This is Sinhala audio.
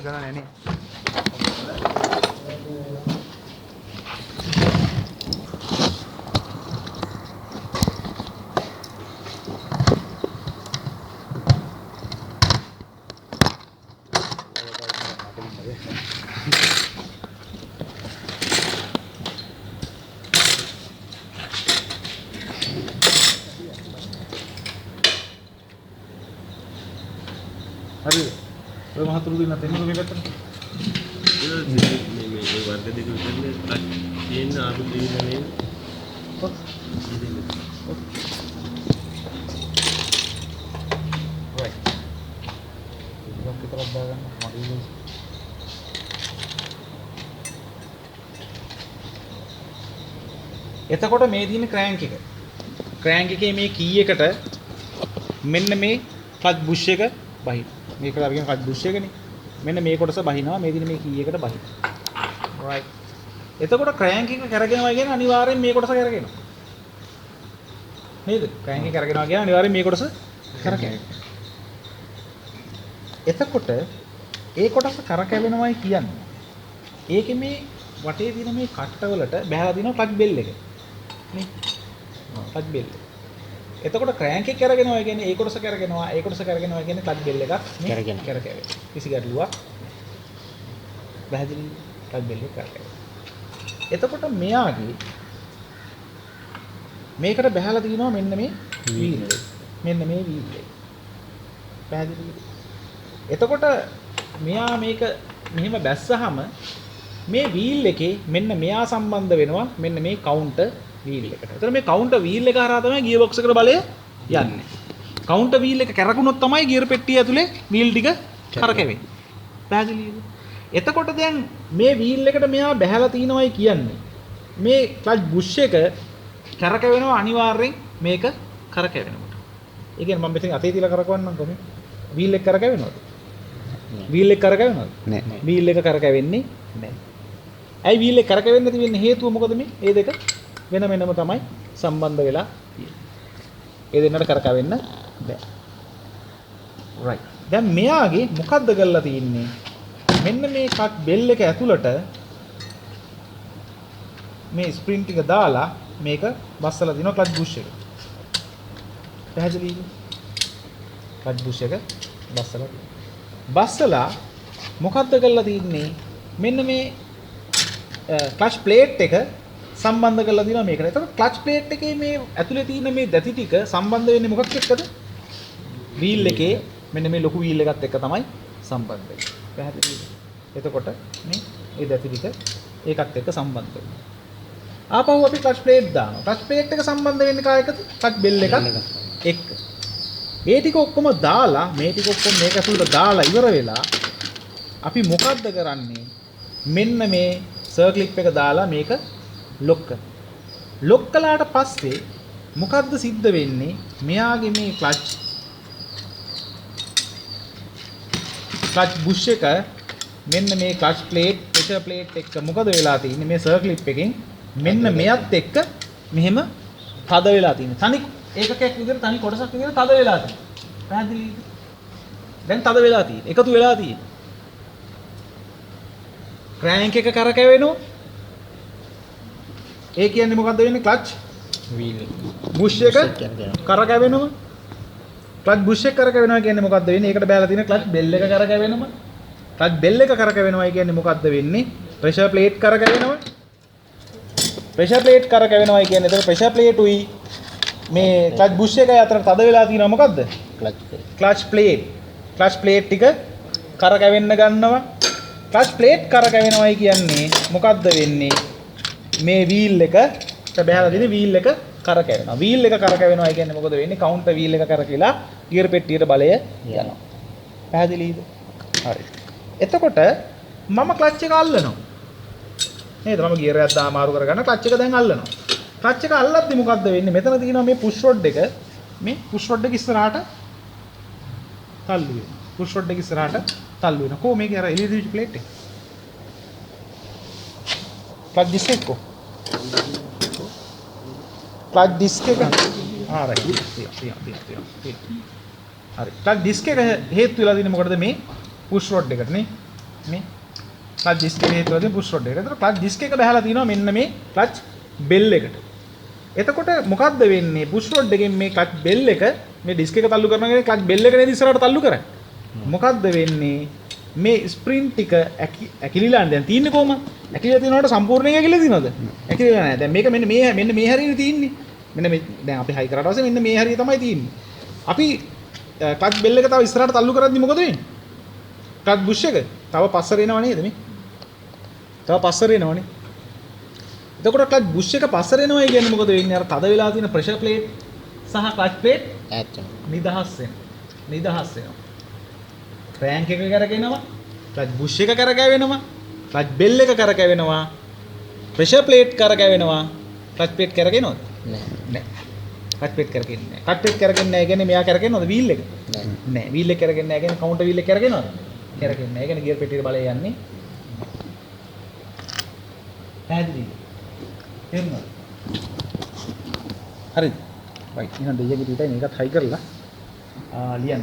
ගණන් නැනේ. හරි ඔය මහතුරු දෙන්න තෙන්නු මේ පැත්තට මේ වර්ග දෙක විතරනේ තියෙන ආපු දෙවියනේ right ඉතින් විතරක් දාගන්න මඩියුල එතකොට මේ තියෙන ක්‍රෑන්ක් එක ක්‍රෑන්ක් එකේ මේ කී එකට මෙන්න මේ ක්ලච් බුෂ් එක බහින මේකට අරගෙන ක්ලච් බුෂ් එකනේ මෙන්න මේ කොටස බහිනවා මේ දින මේ කී එකට බහින right එතකොට ක්‍රෑන්ක් එක කරගෙනවා කියන්නේ අනිවාර්යෙන් මේ කොටස කරගෙනවා නේද ක්‍රෑන්ක් එක කරගෙනවා කියන්නේ අනිවාර්යෙන් මේ කොටස කරකැවෙනවා එතකොට ඒ කොටස කරකැවෙනවයි කියන්නේ ඒකේ මේ වටේ තියෙන මේ කට්ටවලට බහැලා දිනවා ක්ලච් බෙල් එක නේ ක්ලච් බෙල් එතකොට ක්‍රෑන්ක් එක කරගෙනවා කියන්නේ ඒ කොටස කරගෙනවා ඒ කොටස කරගෙනවා කියන්නේ ක්ලච් බෙල් එකක් කරකැවෙන කිසි ගැටලුවක් පැහැදිලි ක්ලච් බෙල් එක කරකැවෙන එතකොට මෙයාගේ මේකට බහැලා තිනවා මෙන්න මේ වීල් එක මෙන්න මේ වීල් එක පැහැදිලි එතකොට මෙයා මේක මෙහෙම බැස්සහම මේ වීල් එකේ මෙන්න මෙයා සම්බන්ධ වෙනවා මෙන්න මේ කවුන්ටර් වීල් එකට. එතකොට මේ කවුන්ටර් වීල් එක හරහා තමයි ගියර් බොක්ස් එකට බලය යන්නේ. කවුන්ටර් වීල් එක කැරකුණොත් තමයි ගියර් පෙට්ටිය ඇතුලේ වීල් ටික කරකැවෙන්නේ. පැහැදිලිද? එතකොට දැන් මේ වීල් එකට මෙයා බැහැලා තිනවයි කියන්නේ. මේ ක්ලච් බුෂ් එක කරකැවෙනවා අනිවාර්යෙන් මේක කරකැවෙනකොට. ඒ කියන්නේ මම මෙතන අතේ තියලා කරකවන්නම් කොහොමද? වීල් එක කරකැවෙනවද? වීල් එක කරකැවෙනවද? නෑ. වීල් එක කරකැවෙන්නේ නෑ. ඇයි වීල් එක කරකැවෙන්නේ නැති වෙන්නේ හේතුව මොකද මේ? මේ දෙක වෙන වෙනම තමයි සම්බන්ධ වෙලා තියෙන්නේ. ඒ දෙන්නට කරකැවෙන්න බෑ. right. දැන් මෙයාගේ මොකද්ද කරලා තියෙන්නේ? මෙන්න මේ කට් බෙල් එක ඇතුළට මේ ස්ප්‍රින්ට් ටික දාලා මේක බස්සලා දිනවා ක්ලච් බුෂ් එක. පැහැදිලිද? ක්ලච් බුෂ් එක බස්සලා දිනවා. බස්සලා මොකද්ද කරලා තින්නේ මෙන්න මේ ක්ලච් ප්ලේට් එක සම්බන්ධ කරලා දිනවා මේකට. එතකොට ක්ලච් ප්ලේට් එකේ මේ ඇතුලේ තියෙන මේ දැති ටික සම්බන්ධ වෙන්නේ මොකක් එක්කද? වීල් එකේ මෙන්න මේ ලොකු වීල් එකත් එක්ක තමයි සම්බන්ධ වෙන්නේ. පැහැදිලිද? එතකොට මේ දැති ටික ඒකත් එක්ක සම්බන්ධ වෙනවා. ආපහු අපි ක්ලච් ප්ලේට් දානවා. ක්ලච් ප්ලේට් එක සම්බන්ධ වෙන්නේ කායකද? ක්ලච් බෙල් එකත් එක්ක. මේ ටික ඔක්කොම දාලා මේ ටික ඔක්කොම මේක ඇතුළට දාලා ඉවර වෙලා අපි මොකද්ද කරන්නේ මෙන්න මේ සර්ක්ලිප් එක දාලා මේක ලොක් කරනවා ලොක් කළාට පස්සේ මොකද්ද සිද්ධ වෙන්නේ මෙයාගේ මේ ක්ලච් බුෂ් එක මෙන්න මේ ක්ලච් ප්ලේට් ප්‍රෙෂර් ප්ලේට් එක මොකද වෙලා තියෙන්නේ මේ සර්ක්ලිප් එකෙන් මෙන්න මෙයත් එක්ක මෙහෙම තද වෙලා තියෙන්නේ තනි ඒකකයක් විදිහට තනි කොටසක් විදිහට තද වෙලා තියෙනවා. පැහැදිලිද? දැන් තද වෙලා තියෙන්නේ. එකතු වෙලා තියෙන්නේ. ක්‍රෑන්ක් එක කරකැවෙනවා. ඒ කියන්නේ මොකද්ද වෙන්නේ? ක්ලච් වීල් බුෂ් එක කරකැවෙනවා. ක්ලච් බුෂ් එක කරකැවෙනවා කියන්නේ මොකද්ද වෙන්නේ? ඒකට බෑලා තියෙන ක්ලච් බෙල් එක කරකැවෙනවා. ක්ලච් බෙල් එක කරකැවෙනවා කියන්නේ මොකද්ද වෙන්නේ? ප්‍රෙෂර් ප්ලේට් කරකැවෙනවා. ප්‍රෙෂර් ප්ලේට් කරකැවෙනවා කියන්නේ එතකොට ප්‍රෙෂර් ප්ලේට් උයි මේ ක්ලච් බුෂ් එකයි අතර තද වෙලා තියෙනවා මොකද්ද? Clutch plate. ක්ලච් ප්ලේට් ටික කරකැවෙන්න ගන්නවා. ක්ලච් ප්ලේට් කරකැවෙනවයි කියන්නේ මොකද්ද වෙන්නේ? මේ වීල් එකට බහැලා තියෙන වීල් එක කරකැවෙනවා. වීල් එක කරකැවෙනවයි කියන්නේ මොකද වෙන්නේ? කවුන්ටර් වීල් එක කරකිලා ගියර් පෙට්ටියට බලය යනවා. පැහැදිලිද? හරි. එතකොට මම ක්ලච් එක අල්ලනවා. නේද? මම ගියර් එකක් දාමාරු කරගන්න ක්ලච් එක දැන් අල්ලනවා. ක්ලච් එක අල්ලද්දි මොකද්ද වෙන්නේ? මෙතන තියෙනවා මේ පුෂ් රොඩ් එක. මේ පුෂ් රොඩ් එක ඉස්සරහට තල්ලු වෙනවා. පුෂ් රොඩ් එක ඉස්සරහට තල්ලු වෙනවා. කොහොම මේකේ අර එළියදී ප්ලේට් එක. ක්ලච් ඩිස්ක් එක කො. ක්ලච් ඩිස්ක් එක. හරි. හරි. ක්ලච් ඩිස්ක් එක හේතු වෙලා තියෙන්නේ මොකටද මේ පුෂ් රොඩ් එකට නේ. මේ ක්ලච් ඩිස්ක් එකේ හේතුව තියෙන පුෂ් රොඩ් එකට. ඒතර ක්ලච් ඩිස්ක් එක බහැලා තිනවා මෙන්න මේ ක්ලච් බෙල් එකට. එතකොට මොකද්ද වෙන්නේ? පුෂ් රොඩ් එකෙන් මේ ක්ලච් බෙල් එක මේ ඩිස්ක් එක තල්ලු කරනවා කියන්නේ ක්ලච් බෙල් එක නේද ඉස්සරහට තල්ලු කරන්නේ. මොකද්ද වෙන්නේ? මේ ස්ප්‍රින්ග් ටික ඇකිලිලා දැන් තියෙන්නේ කොහමද? ඇකිලිලා තියෙනකොට සම්පූර්ණයෙන් ඇකිලිලා තියෙනවද? ඇකිලිලා නැහැ. දැන් මේක මෙන්න මේ හැරියේ තියෙන්නේ. මෙන්න මේ දැන් අපි හයි කරාට පස්සේ මෙන්න මේ හැරිය තමයි තියෙන්නේ. අපි ක්ලච් බෙල් එක තව ඉස්සරහට තල්ලු කරද්දි මොකද වෙන්නේ? ක්ලච් බුෂ් එක තව පස්සර එනව නේද මේ? තව පස්සර එනවනේ. එතකොට ක්ලච් බුෂ් එක පස්සර එනවා කියන්නේ මොකද වෙන්නේ? අර තද වෙලා තියෙන ප්‍රෙෂර් ප්ලේට් සහ ක්ලච් ප්ලේට් ඈත් වෙනවා. නිදහස් වෙනවා. ක්‍රෑන්ක් එක කරගෙනවා. ක්ලච් බුෂ් එක කරකැවෙනවා. ක්ලච් බෙල් එක කරකැවෙනවා. ප්‍රෙෂර් ප්ලේට් කරකැවෙනවා. ක්ලච් ප්ලේට් කරගෙනවද? නෑ. ක්ලච් ප්ලේට් කරගෙන්නේ නැහැ. ක්ලච් ප්ලේට් කරගෙන්නේ නැහැ කියන්නේ මෙයා කරගෙනවද වීල් එක? නෑ. නෑ. වීල් එක කරගෙන්නේ නැහැ කියන්නේ කවුන්ටර් වීල් එක කරගෙනවද? කරගෙන්නේ නැහැ. ඒ කියන්නේ ගියර් පෙට්ටියේ බලය යන්නේ. පැහැදිලිද? තේරුණාද? හරිද? right. එහෙනම් දෙයියගේ පිටයි මේකත් හයි කරලා ලියන්න.